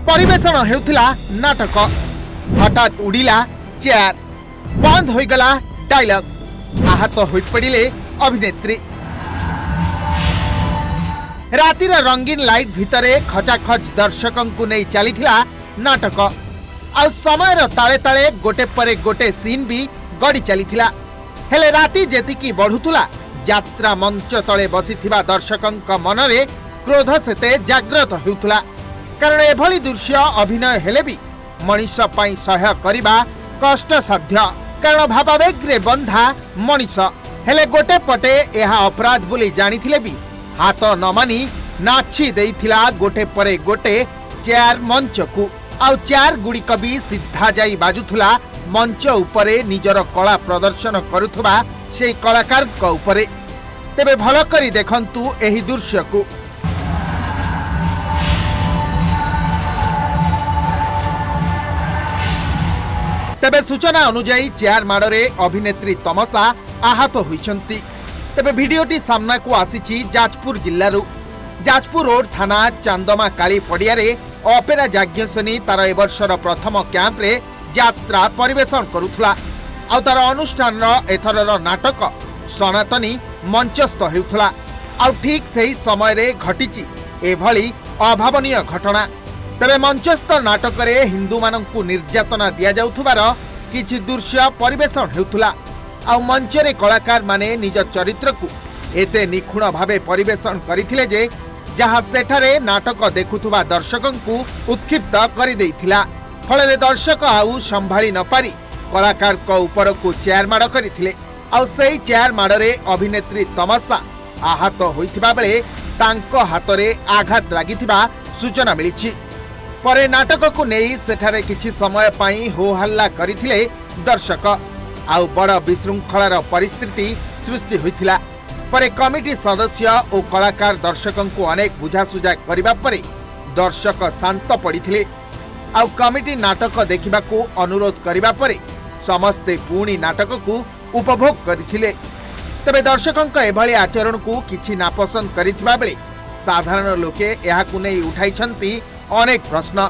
परिवेषण हेउथिला नाटक। हठात उड़िला चेयर, बंद होइगला डायलॉग, आहत होई पड़िले अभिनेत्री। रातिर रंगीन लाइट भितरे खचाखच दर्शकंकु नहीं चलीथिला नाटक। आ समयर ताले ताले गोटे परे गोटे सीन भी गड़ी चलीथिला। हेले राति जेतिकी बढ़ुथुला यात्रा मंच तले बसिथिबा दर्शकंक मनरे क्रोध सेते जाग्रत हेउथुला। कारण एभली दृश्य अभिनय हेले भी मनीष पई सह्य करिबा कष्टसाध्य। कारण भावावेग्रे बंधा मनीष हेले गोटे पटे एहा अपराध बोली जानिथिले भी हाथ न मानी नाची देइथिला गोटे परे गोटे चेयर मंच को। आउ चेयर गुड़िक भी सीधा जाई बाजुथुला मंच उपरे निजर कला प्रदर्शन करुथुबा से कलाकार उपरे। तेबे भल करी देखंतु एही दृश्य को। तेबे सूचना अनुଯାयी चेयर माड़े अभिनेत्री तमसा आहत होइछंती। तेबे भिडियोटी सामना को आसीछि जाजपुर जिल्लारू। जाजपुर रोड थाना चांदमा काली पड़ियारे अपेरा जाज्ञसनी तार ए वर्षर प्रथम कैंप रे यात्रा परिवेषण करुथला। आ तार अनुष्ठान एथरर नाटक सनातनी मंचस्थ हेउथला। आ ठीक सही समय रे घटिछि एभली अभावनीय घटना। तेरे मंचस्थ नाटक रे हिंदू मानंकु निर्यातना दिया जाउथुबार किछि दृश्य परिवेषण हेउथला। आ मंच रे कलाकार माने निज चरित्र को एते निखुण भावे परिवेषण करिथिले जे जहाँ सेठारे नाटक देखुथुबा दर्शकंकु उत्क्षिप्त करि देइथिला। फलरे दर्शक आउ संभाली न पारी कलाकार को ऊपर को चेयर माड़ करिथिले। आउ सेही चेयर माड़रे अभिनेत्री तमसा आहत होइथिबा बेले तांको हातरे आघात लागिथिबा सूचना मिलिछि। परे नाटक को नहीं सेठारे किछि समय पाई हो हल्ला करिथिले दर्शक। आउ बड़ विशृंखलार परिस्थिति सृष्टि होइथिला। परे कमिटी सदस्य और कलाकार दर्शकंकु अनेक बुझासुझा करिबा परे दर्शक शांत पड़िथिले। आउ कमिटी नाटक देखिबाकू अनुरोध करिबा परे समस्ते पुणी नाटक को उपभोग करिथिले। तबे दर्शकंक एभली आचरण को किछि नापसंद करिथिबा बेले साधारण लोके एहाकू नै उठाइछंती अनेक प्रश्न।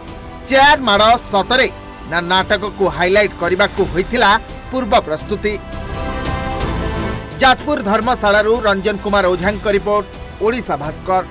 चेयर माड़ सतरे ना नाटक को हाइलाइट करिबाकू होइथिला पूर्व प्रस्तुति। जाजपुर धर्मशाला रंजन कुमार ओझा रिपोर्ट, ओडिशा भास्कर।